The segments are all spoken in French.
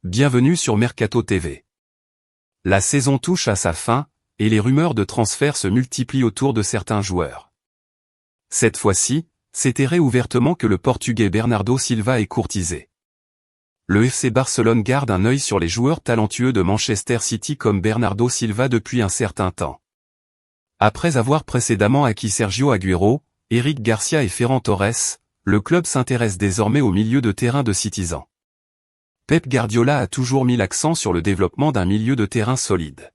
Bienvenue sur Mercato TV. La saison touche à sa fin, et les rumeurs de transfert se multiplient autour de certains joueurs. Cette fois-ci, c'est très ouvertement que le Portugais Bernardo Silva est courtisé. Le FC Barcelone garde un œil sur les joueurs talentueux de Manchester City comme Bernardo Silva depuis un certain temps. Après avoir précédemment acquis Sergio Agüero, Eric Garcia et Ferran Torres, le club s'intéresse désormais au milieu de terrain de Citizens. Pep Guardiola a toujours mis l'accent sur le développement d'un milieu de terrain solide.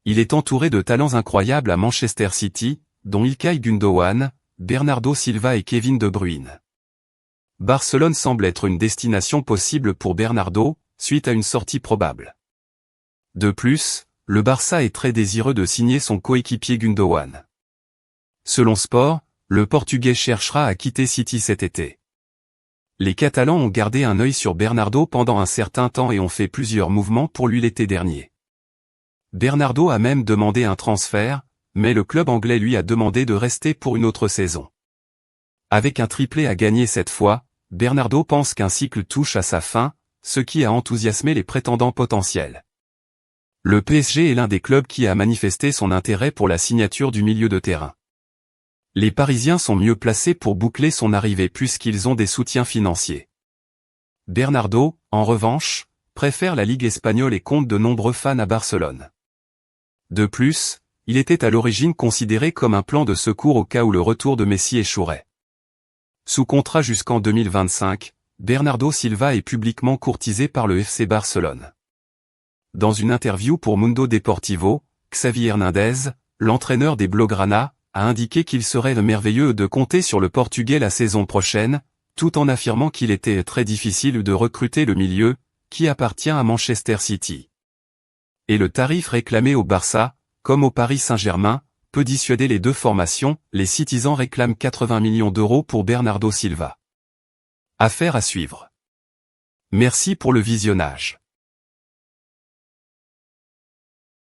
Il est entouré de talents incroyables à Manchester City, dont Ilkay Gundogan, Bernardo Silva et Kevin De Bruyne. Barcelone semble être une destination possible pour Bernardo, suite à une sortie probable. De plus, le Barça est très désireux de signer son coéquipier Gundogan. Selon Sport, le Portugais cherchera à quitter City cet été. Les Catalans ont gardé un œil sur Bernardo pendant un certain temps et ont fait plusieurs mouvements pour lui l'été dernier. Bernardo a même demandé un transfert, mais le club anglais lui a demandé de rester pour une autre saison. Avec un triplé à gagner cette fois, Bernardo pense qu'un cycle touche à sa fin, ce qui a enthousiasmé les prétendants potentiels. Le PSG est l'un des clubs qui a manifesté son intérêt pour la signature du milieu de terrain. Les Parisiens sont mieux placés pour boucler son arrivée puisqu'ils ont des soutiens financiers. Bernardo, en revanche, préfère la Ligue espagnole et compte de nombreux fans à Barcelone. De plus, il était à l'origine considéré comme un plan de secours au cas où le retour de Messi échouerait. Sous contrat jusqu'en 2025, Bernardo Silva est publiquement courtisé par le FC Barcelone. Dans une interview pour Mundo Deportivo, Xavi Hernandez, l'entraîneur des Blaugrana, a indiqué qu'il serait merveilleux de compter sur le Portugais la saison prochaine, tout en affirmant qu'il était très difficile de recruter le milieu, qui appartient à Manchester City. Et le tarif réclamé au Barça, comme au Paris Saint-Germain, peut dissuader les deux formations. Les Citizens réclament 80 millions d'euros pour Bernardo Silva. Affaire à suivre. Merci pour le visionnage.